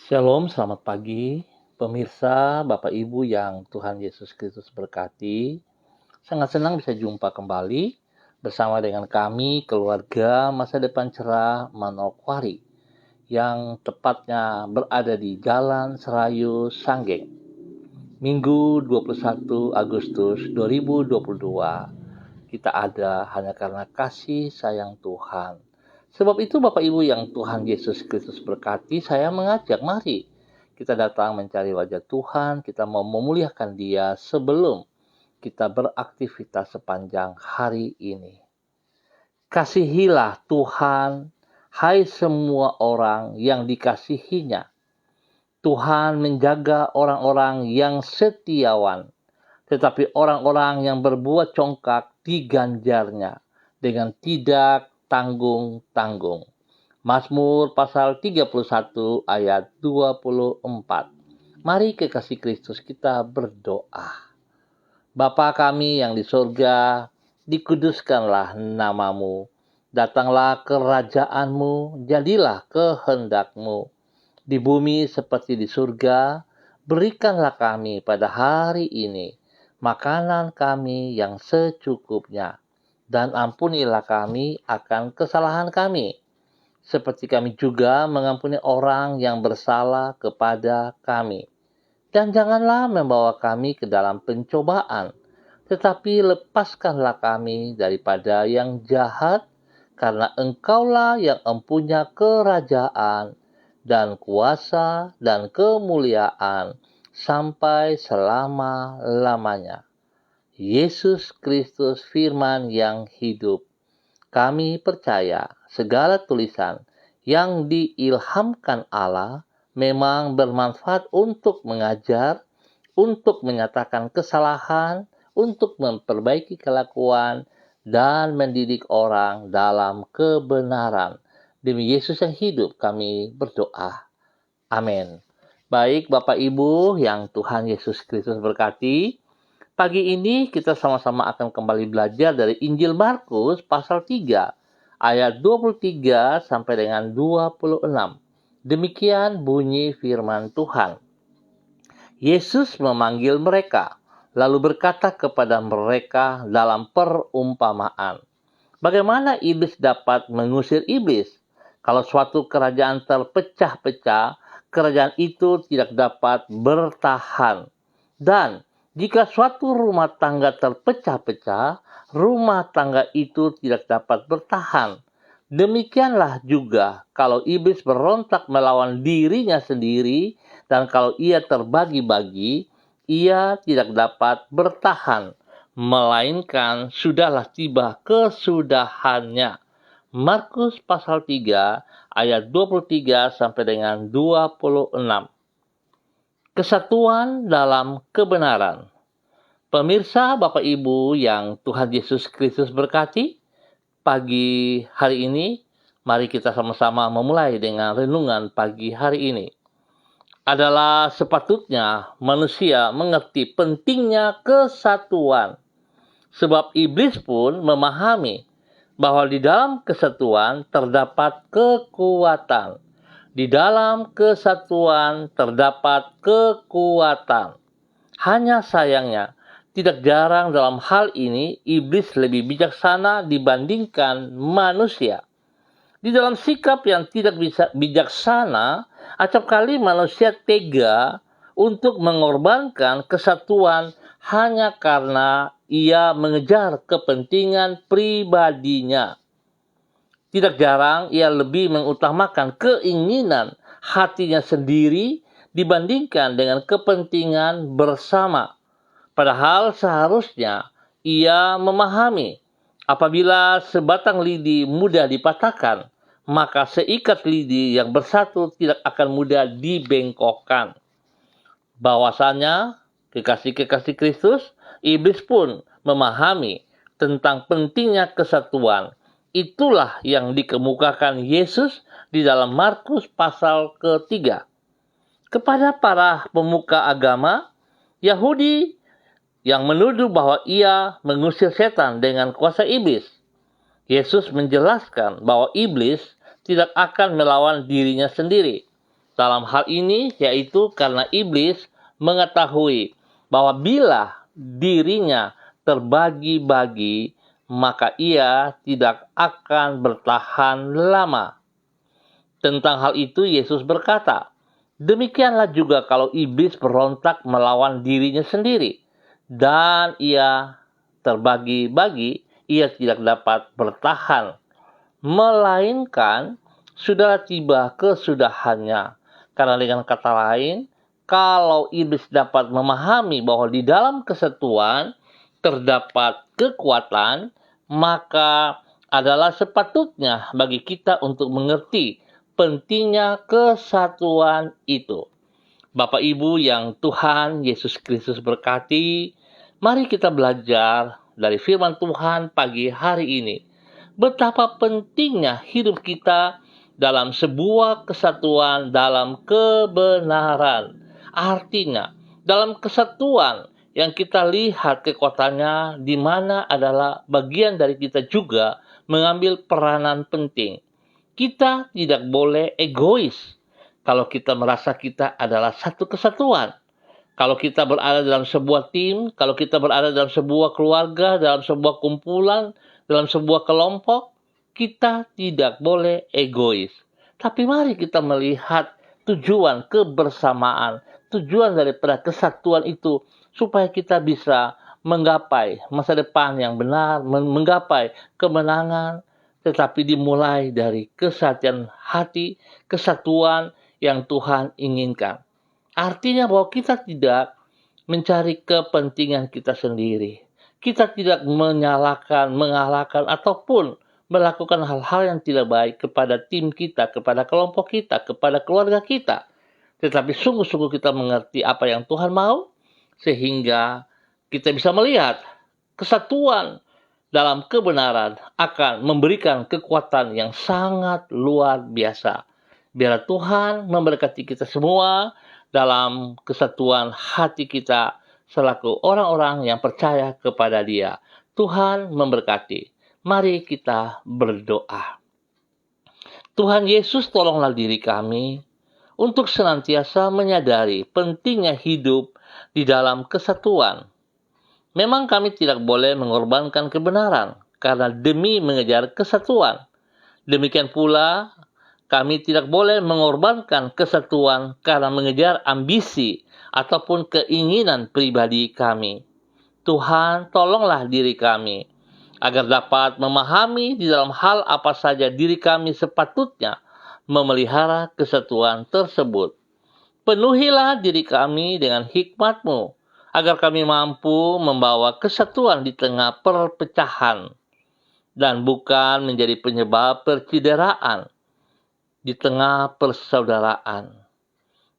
Shalom, selamat pagi, pemirsa, Bapak Ibu yang Tuhan Yesus Kristus berkati. Sangat senang bisa jumpa kembali bersama dengan kami, keluarga Masa Depan Cerah Manokwari, yang tepatnya berada di Jalan Serayu Sanggeng. Minggu 21 Agustus 2022, kita ada hanya karena kasih sayang Tuhan. Sebab itu Bapak Ibu yang Tuhan Yesus Kristus berkati, saya mengajak mari kita datang mencari wajah Tuhan, kita mau memuliakan Dia sebelum kita beraktivitas sepanjang hari ini. Kasihilah Tuhan, hai semua orang yang dikasihinya. Tuhan menjaga orang-orang yang setiawan, tetapi orang-orang yang berbuat congkak diganjarnya dengan tidak tanggung-tanggung. Mazmur pasal 31 ayat 24. Mari kekasih Kristus kita berdoa. Bapa kami yang di surga, dikuduskanlah namamu. Datanglah kerajaanmu, jadilah kehendakmu. Di bumi seperti di surga, berikanlah kami pada hari ini makanan kami yang secukupnya. Dan ampunilah kami akan kesalahan kami, seperti kami juga mengampuni orang yang bersalah kepada kami. Dan janganlah membawa kami ke dalam pencobaan, tetapi lepaskanlah kami daripada yang jahat, karena Engkaulah yang mempunyai kerajaan dan kuasa dan kemuliaan sampai selama-lamanya. Yesus Kristus firman yang hidup. Kami percaya segala tulisan yang diilhamkan Allah memang bermanfaat untuk mengajar, untuk menyatakan kesalahan, untuk memperbaiki kelakuan, dan mendidik orang dalam kebenaran. Demi Yesus yang hidup kami berdoa. Amin. Baik Bapak Ibu yang Tuhan Yesus Kristus berkati, pagi ini kita sama-sama akan kembali belajar dari Injil Markus pasal 3 ayat 23 sampai dengan 26. Demikian bunyi firman Tuhan. Yesus memanggil mereka, lalu berkata kepada mereka dalam perumpamaan. Bagaimana iblis dapat mengusir iblis? Kalau suatu kerajaan terpecah-pecah, kerajaan itu tidak dapat bertahan. Dan jika suatu rumah tangga terpecah-pecah, rumah tangga itu tidak dapat bertahan. Demikianlah juga kalau iblis berontak melawan dirinya sendiri, dan kalau ia terbagi-bagi, ia tidak dapat bertahan, melainkan sudahlah tiba kesudahannya. Markus pasal 3 ayat 23 sampai dengan 26. Kesatuan dalam kebenaran. Pemirsa Bapak Ibu yang Tuhan Yesus Kristus berkati, pagi hari ini mari kita sama-sama memulai dengan renungan pagi hari ini. Adalah sepatutnya manusia mengerti pentingnya kesatuan. Sebab iblis pun memahami bahwa di dalam kesatuan terdapat kekuatan. Di dalam kesatuan terdapat kekuatan. Hanya sayangnya, tidak jarang dalam hal ini iblis lebih bijaksana dibandingkan manusia. Di dalam sikap yang tidak bisa bijaksana, acapkali manusia tega untuk mengorbankan kesatuan hanya karena ia mengejar kepentingan pribadinya. Tidak jarang ia lebih mengutamakan keinginan hatinya sendiri dibandingkan dengan kepentingan bersama. Padahal seharusnya ia memahami apabila sebatang lidi mudah dipatahkan, maka seikat lidi yang bersatu tidak akan mudah dibengkokkan. Bahwasanya kekasih-kekasih Kristus, iblis pun memahami tentang pentingnya kesatuan. Itulah yang dikemukakan Yesus di dalam Markus pasal ketiga. Kepada para pemuka agama Yahudi yang menuduh bahwa ia mengusir setan dengan kuasa iblis, Yesus menjelaskan bahwa iblis tidak akan melawan dirinya sendiri, Dalam hal ini yaitu karena iblis mengetahui bahwa bila dirinya terbagi-bagi, maka ia tidak akan bertahan lama. Tentang hal itu Yesus berkata, "Demikianlah juga kalau iblis berontak melawan dirinya sendiri, dan ia terbagi-bagi, ia tidak dapat bertahan, melainkan sudah tiba kesudahannya." Karena dengan kata lain, kalau iblis dapat memahami bahwa di dalam kesatuan terdapat kekuatan, maka adalah sepatutnya bagi kita untuk mengerti pentingnya kesatuan itu. Bapak Ibu yang Tuhan Yesus Kristus berkati, mari kita belajar dari firman Tuhan pagi hari ini. Betapa pentingnya hidup kita dalam sebuah kesatuan dalam kebenaran. Artinya, dalam kesatuan yang kita lihat kekuatannya di mana adalah bagian dari kita juga mengambil peranan penting. Kita tidak boleh egois kalau kita merasa kita adalah satu kesatuan. Kalau kita berada dalam sebuah tim, kalau kita berada dalam sebuah keluarga, dalam sebuah kumpulan, dalam sebuah kelompok, kita tidak boleh egois. Tapi mari kita melihat tujuan kebersamaan, tujuan daripada kesatuan itu, supaya kita bisa menggapai masa depan yang benar, menggapai kemenangan, tetapi dimulai dari kesatuan hati, kesatuan yang Tuhan inginkan. Artinya bahwa kita tidak mencari kepentingan kita sendiri. Kita tidak menyalahkan, mengalahkan, ataupun melakukan hal-hal yang tidak baik kepada tim kita, kepada kelompok kita, kepada keluarga kita. Tetapi sungguh-sungguh kita mengerti apa yang Tuhan mau, sehingga kita bisa melihat kesatuan dalam kebenaran akan memberikan kekuatan yang sangat luar biasa. Biar Tuhan memberkati kita semua dalam kesatuan hati kita selaku orang-orang yang percaya kepada Dia. Tuhan memberkati. Mari kita berdoa. Tuhan Yesus, tolonglah diri kami untuk senantiasa menyadari pentingnya hidup di dalam kesatuan. Memang kami tidak boleh mengorbankan kebenaran karena demi mengejar kesatuan. Demikian pula, kami tidak boleh mengorbankan kesatuan karena mengejar ambisi ataupun keinginan pribadi kami. Tuhan, tolonglah diri kami agar dapat memahami di dalam hal apa saja diri kami sepatutnya memelihara kesatuan tersebut. Penuhilah diri kami dengan hikmat-Mu, agar kami mampu membawa kesatuan di tengah perpecahan, dan bukan menjadi penyebab percideraan di tengah persaudaraan.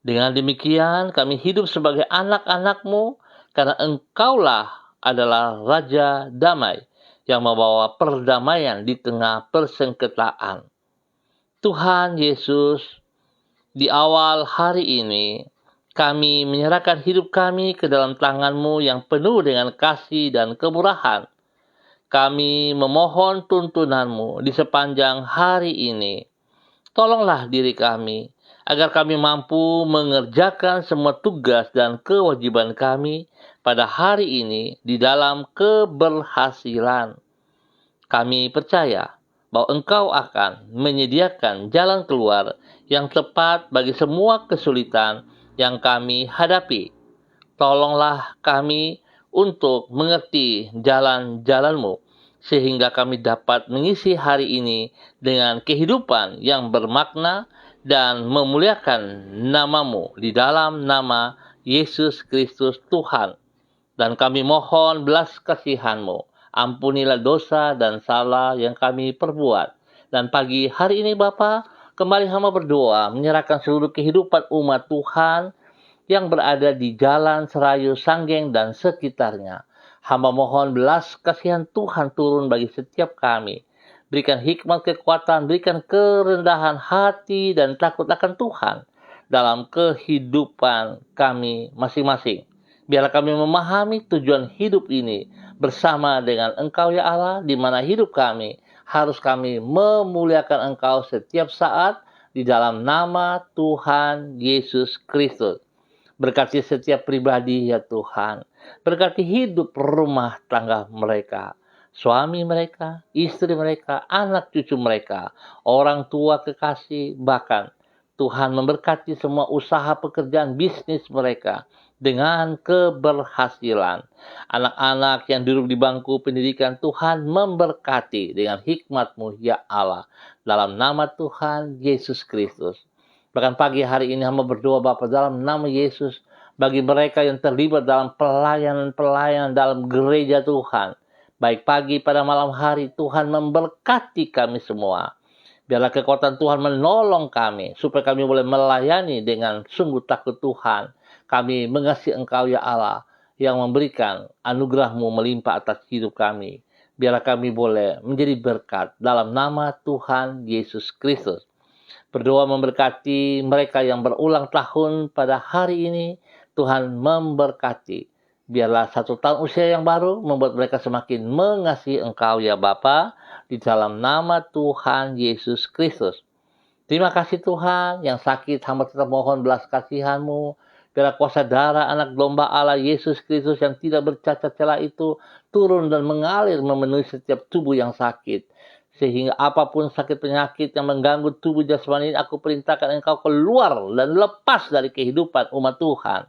Dengan demikian, kami hidup sebagai anak-anak-Mu, karena Engkaulah adalah Raja Damai, yang membawa perdamaian di tengah persengketaan. Tuhan Yesus, di awal hari ini, kami menyerahkan hidup kami ke dalam tangan-Mu yang penuh dengan kasih dan kemurahan. Kami memohon tuntunan-Mu di sepanjang hari ini. Tolonglah diri kami, agar kami mampu mengerjakan semua tugas dan kewajiban kami pada hari ini di dalam keberhasilan. Kami percaya bahwa Engkau akan menyediakan jalan keluar yang tepat bagi semua kesulitan yang kami hadapi. Tolonglah kami untuk mengerti jalan-jalan-Mu, sehingga kami dapat mengisi hari ini dengan kehidupan yang bermakna dan memuliakan nama-Mu di dalam nama Yesus Kristus Tuhan. Dan kami mohon belas kasihan-Mu. Ampunilah dosa dan salah yang kami perbuat. Dan pagi hari ini Bapa, kembali hamba berdoa menyerahkan seluruh kehidupan umat Tuhan yang berada di Jalan Serayu Sanggeng dan sekitarnya. Hamba mohon belas kasihan Tuhan turun bagi setiap kami. Berikan hikmat kekuatan, berikan kerendahan hati dan takut akan Tuhan dalam kehidupan kami masing-masing. Biarlah kami memahami tujuan hidup ini bersama dengan Engkau ya Allah, di mana hidup kami harus kami memuliakan Engkau setiap saat, di dalam nama Tuhan Yesus Kristus. Berkati setiap pribadi ya Tuhan. Berkati hidup rumah tangga mereka. Suami mereka, istri mereka, anak cucu mereka, orang tua kekasih, bahkan Tuhan memberkati semua usaha pekerjaan bisnis mereka dengan keberhasilan. Anak-anak yang duduk di bangku pendidikan, Tuhan memberkati dengan hikmat-Mu ya Allah. Dalam nama Tuhan Yesus Kristus. Bahkan pagi hari ini hamba berdoa Bapa dalam nama Yesus bagi mereka yang terlibat dalam pelayanan dalam gereja Tuhan. Baik pagi pada malam hari Tuhan memberkati kami semua. Biarlah kekuatan Tuhan menolong kami supaya kami boleh melayani dengan sungguh takut Tuhan. Kami mengasihi Engkau ya Allah yang memberikan anugerah-Mu melimpah atas hidup kami. Biarlah kami boleh menjadi berkat dalam nama Tuhan Yesus Kristus. Berdoa memberkati mereka yang berulang tahun pada hari ini. Tuhan memberkati. Biarlah 1 tahun usia yang baru membuat mereka semakin mengasihi Engkau ya Bapa. Di dalam nama Tuhan Yesus Kristus. Terima kasih Tuhan, yang sakit hamba tetap mohon belas kasihan-Mu. Biarlah kuasa darah anak domba Allah Yesus Kristus yang tidak bercacat celah itu turun dan mengalir memenuhi setiap tubuh yang sakit. Sehingga apapun sakit penyakit yang mengganggu tubuh jasmani ini, aku perintahkan Engkau keluar dan lepas dari kehidupan umat Tuhan.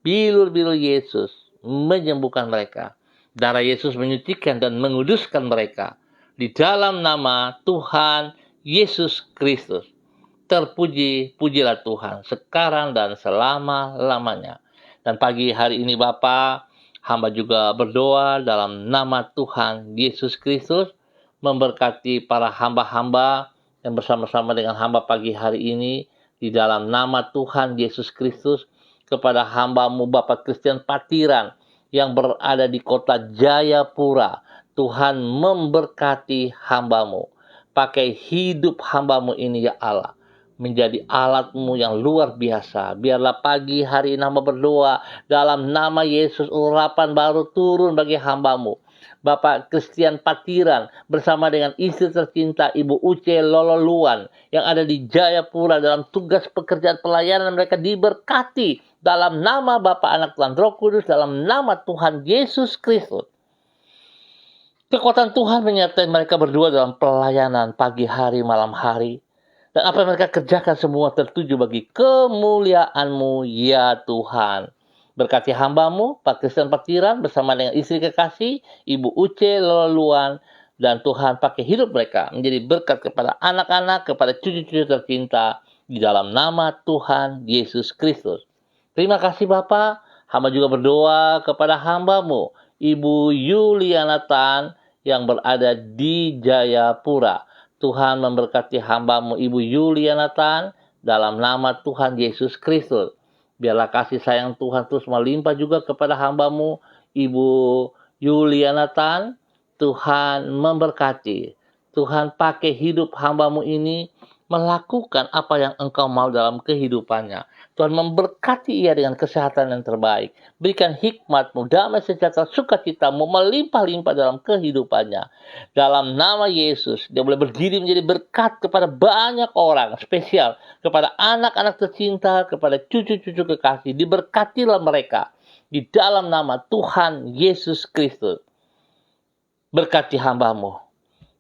Bilur-bilur Yesus menyembuhkan mereka. Darah Yesus menyucikan dan menguduskan mereka. Di dalam nama Tuhan Yesus Kristus. Terpuji-pujilah Tuhan sekarang dan selama-lamanya. Dan pagi hari ini Bapa, hamba juga berdoa dalam nama Tuhan Yesus Kristus. Memberkati para hamba-hamba yang bersama-sama dengan hamba pagi hari ini. Di dalam nama Tuhan Yesus Kristus. Kepada hamba-Mu Bapak Christian Patiran yang berada di kota Jayapura. Tuhan memberkati hamba-Mu. Pakai hidup hamba-Mu ini ya Allah. Menjadi alat-Mu yang luar biasa. Biarlah pagi hari ini hamba berdoa. Dalam nama Yesus urapan baru turun bagi hamba-Mu. Bapak Christian Patiran bersama dengan istri tercinta Ibu Uce Lololuan yang ada di Jayapura dalam tugas pekerjaan pelayanan mereka diberkati. Dalam nama Bapa, Anak, Tuhan, Roh Kudus, dalam nama Tuhan Yesus Kristus. Kekuatan Tuhan menyertai mereka berdua dalam pelayanan pagi hari, malam hari. Dan apa yang mereka kerjakan semua tertuju bagi kemuliaan-Mu ya Tuhan. Berkati hamba-Mu, Pak Christian Patiran bersama dengan istri kekasih, Ibu Uce Lololuan. Dan Tuhan pakai hidup mereka menjadi berkat kepada anak-anak, kepada cucu-cucu tercinta. Di dalam nama Tuhan Yesus Kristus. Terima kasih Bapak. Hamba juga berdoa kepada hamba-Mu, Ibu Yuliana Tan yang berada di Jayapura. Tuhan memberkati hamba-Mu, Ibu Yuliana Tan, dalam nama Tuhan Yesus Kristus. Biarlah kasih sayang Tuhan terus melimpah juga kepada hamba-Mu, Ibu Yuliana Tan. Tuhan memberkati. Tuhan pakai hidup hamba-Mu ini melakukan apa yang Engkau mau dalam kehidupannya. Tuhan memberkati ia dengan kesehatan yang terbaik. Berikan hikmat-Mu, damai sejahtera, sukacita-Mu melimpah-limpah dalam kehidupannya. Dalam nama Yesus, dia boleh berdiri menjadi berkat kepada banyak orang. Spesial kepada anak-anak tercinta, kepada cucu-cucu kekasih. Diberkatilah mereka. Di dalam nama Tuhan Yesus Kristus. Berkati hamba-Mu.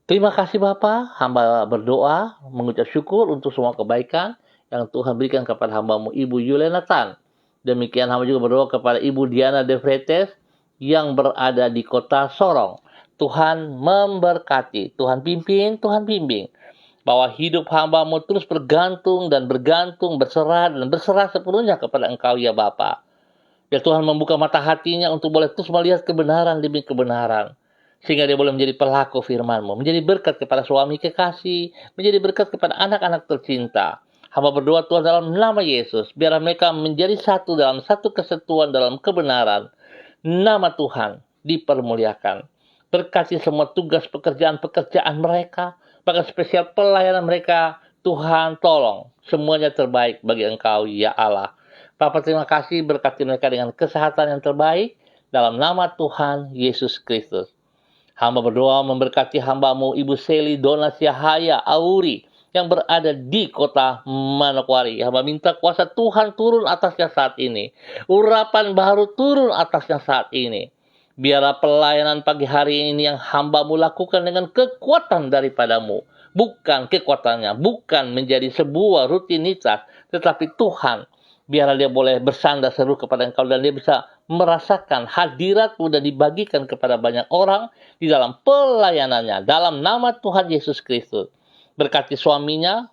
Terima kasih Bapa, hamba berdoa, mengucap syukur untuk semua kebaikan yang Tuhan berikan kepada hamba-Mu Ibu Yuliana Tan. Demikian hamba juga berdoa kepada Ibu Diana De Vretes yang berada di kota Sorong. Tuhan memberkati, Tuhan pimpin, Tuhan bimbing. Bahwa hidup hamba-Mu terus bergantung, berserah sepenuhnya kepada Engkau ya Bapa. Biar Tuhan membuka mata hatinya untuk boleh terus melihat kebenaran demi kebenaran. Sehingga dia boleh menjadi pelaku firman-Mu, menjadi berkat kepada suami kekasih, menjadi berkat kepada anak-anak tercinta. Hamba berdoa Tuhan dalam nama Yesus, biar mereka menjadi satu dalam satu kesatuan dalam kebenaran. Nama Tuhan dipermuliakan. Berkati semua tugas pekerjaan mereka, bahkan spesial pelayanan mereka. Tuhan tolong, semuanya terbaik bagi Engkau ya Allah. Bapa terima kasih, berkati mereka dengan kesehatan yang terbaik, dalam nama Tuhan Yesus Kristus. Hamba berdoa memberkati hamba-Mu Ibu Seli Dona Syahaya Auri yang berada di kota Manokwari. Hamba minta kuasa Tuhan turun atasnya saat ini. Urapan baru turun atasnya saat ini. Biarlah pelayanan pagi hari ini yang hamba-Mu lakukan dengan kekuatan daripadamu. Bukan kekuatannya, bukan menjadi sebuah rutinitas, tetapi Tuhan, biarlah dia boleh bersandar seru kepada Engkau dan dia bisa merasakan hadirat-Mu dan dibagikan kepada banyak orang di dalam pelayanannya. Dalam nama Tuhan Yesus Kristus. Berkati suaminya,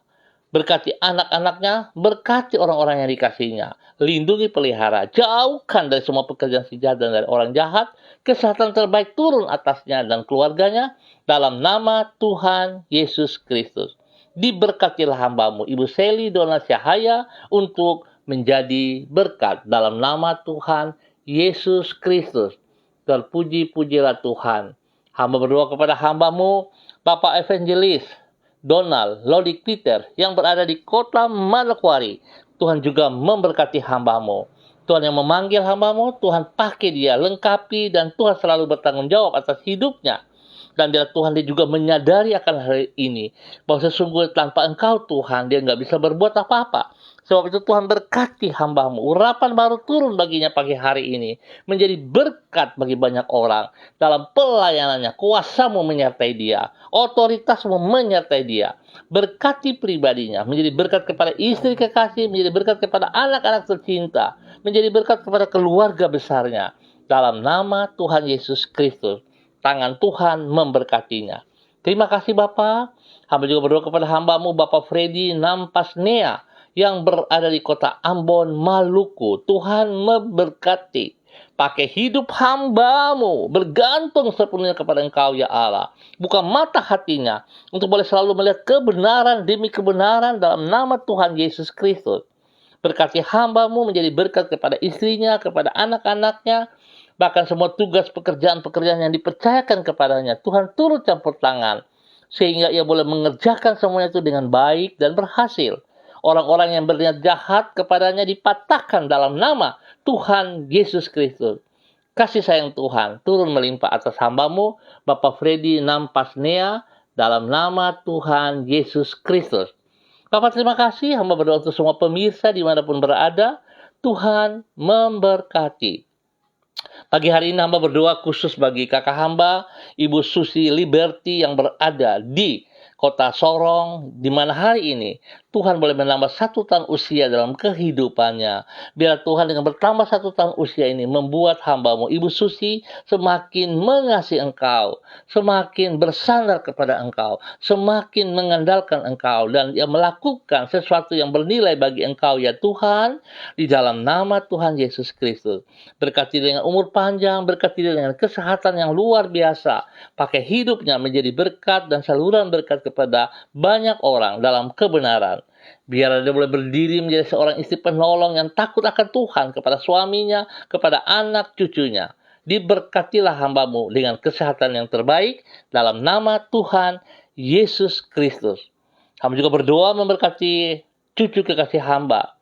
berkati anak-anaknya, berkati orang-orang yang dikasihinya. Lindungi, pelihara, jauhkan dari semua pekerjaan si jahat dan dari orang jahat. Kesehatan terbaik turun atasnya dan keluarganya. Dalam nama Tuhan Yesus Kristus. Diberkatilah hamba-Mu, Ibu Seli Dona Syahaya, untuk menjadi berkat. Dalam nama Tuhan Yesus Kristus. Terpuji-pujilah Tuhan. Hamba berdoa kepada hamba-Mu, Bapak Evangelis Donald Lodik Peter, yang berada di kota Manokwari. Tuhan juga memberkati hamba-Mu. Tuhan yang memanggil hamba-Mu, Tuhan pakai dia, lengkapi, dan Tuhan selalu bertanggung jawab atas hidupnya. Dan bila Tuhan dia juga menyadari akan hari ini, bahwa sesungguhnya tanpa Engkau Tuhan, dia nggak bisa berbuat apa-apa. Sebab itu Tuhan berkati hamba-Mu. Urapan baru turun baginya pagi hari ini. Menjadi berkat bagi banyak orang. Dalam pelayanannya, kuasa-Mu menyertai dia. Otoritas-Mu menyertai dia. Berkati pribadinya. Menjadi berkat kepada istri kekasih. Menjadi berkat kepada anak-anak tercinta. Menjadi berkat kepada keluarga besarnya. Dalam nama Tuhan Yesus Kristus. Tangan Tuhan memberkatinya. Terima kasih Bapak. Hamba juga berdoa kepada hamba-Mu Bapak Freddy Nampasnea yang berada di kota Ambon, Maluku. Tuhan memberkati. Pakai hidup hamba-Mu bergantung sepenuhnya kepada Engkau ya Allah. Buka mata hatinya untuk boleh selalu melihat kebenaran demi kebenaran dalam nama Tuhan Yesus Kristus. Berkati hamba-Mu menjadi berkat kepada istrinya, kepada anak-anaknya, bahkan semua tugas pekerjaan-pekerjaan yang dipercayakan kepadanya. Tuhan turut campur tangan, sehingga ia boleh mengerjakan semuanya itu dengan baik dan berhasil. Orang-orang yang berniat jahat kepadanya dipatahkan dalam nama Tuhan Yesus Kristus. Kasih sayang Tuhan turun melimpah atas hamba-Mu, Bapak Freddy Nampasnea, dalam nama Tuhan Yesus Kristus. Bapak terima kasih, hamba berdoa untuk semua pemirsa dimanapun berada. Tuhan memberkati. Pagi hari ini hamba berdoa khusus bagi kakak hamba, Ibu Susi Liberty yang berada di kota Sorong, di mana hari ini Tuhan boleh menambah 1 tahun usia dalam kehidupannya. Biar Tuhan dengan bertambah 1 tahun usia ini membuat hamba-Mu Ibu Susi semakin mengasihi Engkau, semakin bersandar kepada Engkau, semakin mengandalkan Engkau, dan ia melakukan sesuatu yang bernilai bagi Engkau ya Tuhan, di dalam nama Tuhan Yesus Kristus. Berkati dengan umur panjang, berkati dengan kesehatan yang luar biasa, pakai hidupnya menjadi berkat dan saluran berkat kepada banyak orang dalam kebenaran. Biar dia boleh berdiri menjadi seorang istri penolong yang takut akan Tuhan kepada suaminya, kepada anak cucunya. Diberkatilah hamba-Mu dengan kesehatan yang terbaik dalam nama Tuhan Yesus Kristus. Hamba juga berdoa memberkati cucu kekasih hamba,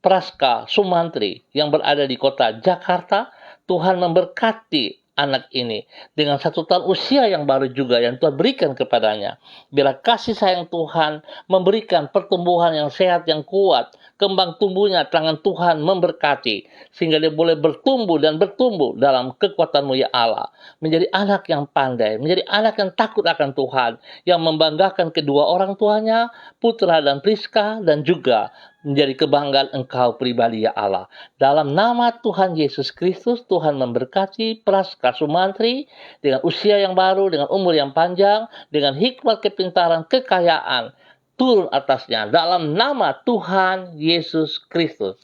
Praska Sumantri yang berada di kota Jakarta. Tuhan memberkati anak ini dengan 1 tahun usia yang baru juga yang Tuhan berikan kepadanya. Bila kasih sayang Tuhan memberikan pertumbuhan yang sehat, yang kuat, kembang tumbuhnya tangan Tuhan memberkati, sehingga dia boleh bertumbuh dan bertumbuh dalam kekuatan-Mu ya Allah. Menjadi anak yang pandai, menjadi anak yang takut akan Tuhan, yang membanggakan kedua orang tuanya, Putra dan Priska, dan juga menjadi kebanggaan Engkau pribadi ya Allah. Dalam nama Tuhan Yesus Kristus, Tuhan memberkati Praska Sumantri dengan usia yang baru, dengan umur yang panjang, dengan hikmat, kepintaran, kekayaan turun atasnya. Dalam nama Tuhan Yesus Kristus.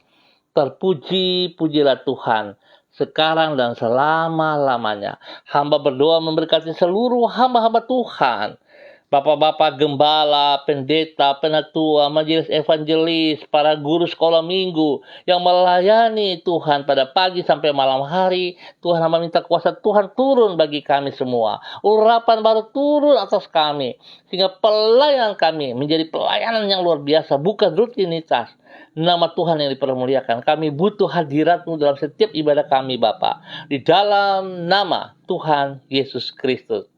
Terpuji-pujilah Tuhan sekarang dan selama-lamanya. Hamba berdoa memberkati seluruh hamba-hamba Tuhan, Bapak-bapak gembala, pendeta, penatua, majelis evangelis, para guru sekolah minggu yang melayani Tuhan pada pagi sampai malam hari. Tuhan hamba minta kuasa Tuhan turun bagi kami semua. Urapan baru turun atas kami, sehingga pelayanan kami menjadi pelayanan yang luar biasa, bukan rutinitas. Nama Tuhan yang dipermuliakan. Kami butuh hadirat-Mu dalam setiap ibadah kami, Bapa. Di dalam nama Tuhan Yesus Kristus.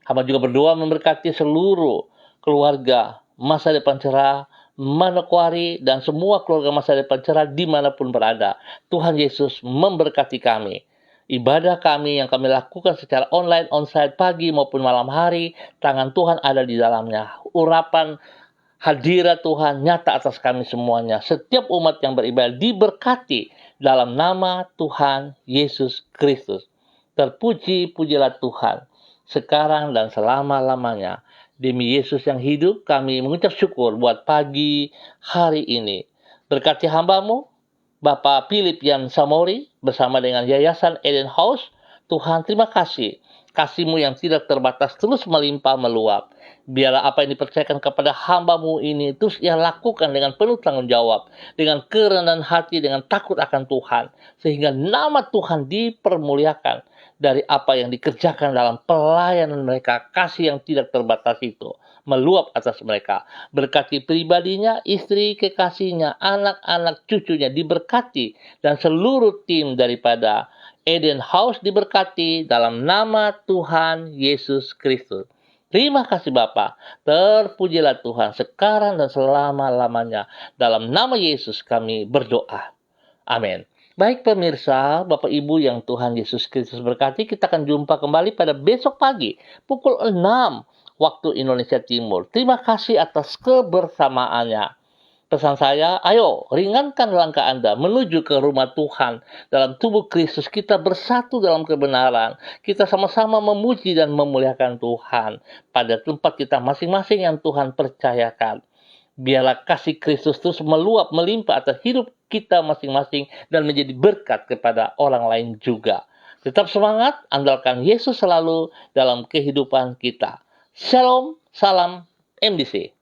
Hamba juga berdoa memberkati seluruh keluarga Masa Depan Cerah, Manokwari, dan semua keluarga Masa Depan Cerah dimanapun berada. Tuhan Yesus memberkati kami. Ibadah kami yang kami lakukan secara online, onsite, pagi maupun malam hari, tangan Tuhan ada di dalamnya. Urapan hadirat Tuhan nyata atas kami semuanya. Setiap umat yang beribadah diberkati dalam nama Tuhan Yesus Kristus. Terpuji-pujilah Tuhan, sekarang dan selama-lamanya. Demi Yesus yang hidup, kami mengucap syukur buat pagi hari ini. Berkati hambamu, Bapak Philip Yan Samori, bersama dengan Yayasan Eden House. Tuhan, terima kasih. Kasih-Mu yang tidak terbatas terus melimpah meluap. Biarlah apa yang dipercayakan kepada hamba-Mu ini terus Ia lakukan dengan penuh tanggung jawab, dengan kerendahan hati, dengan takut akan Tuhan, sehingga nama Tuhan dipermuliakan dari apa yang dikerjakan dalam pelayanan mereka. Kasih yang tidak terbatas itu meluap atas mereka. Berkati pribadinya, istri, kekasihnya, anak-anak cucunya diberkati, dan seluruh tim daripada Eden House diberkati dalam nama Tuhan Yesus Kristus. Terima kasih Bapa. Terpujilah Tuhan sekarang dan selama-lamanya. Dalam nama Yesus kami berdoa. Amin. Baik pemirsa, Bapak Ibu yang Tuhan Yesus Kristus berkati, kita akan jumpa kembali pada besok pagi pukul 6 waktu Indonesia Timur. Terima kasih atas kebersamaannya. Pesan saya, ayo ringankan langkah Anda menuju ke rumah Tuhan. Dalam tubuh Kristus kita bersatu dalam kebenaran. Kita sama-sama memuji dan memuliakan Tuhan pada tempat kita masing-masing yang Tuhan percayakan. Biarlah kasih Kristus terus meluap, melimpah atas hidup kita masing-masing dan menjadi berkat kepada orang lain juga. Tetap semangat, andalkan Yesus selalu dalam kehidupan kita. Shalom, salam MDC.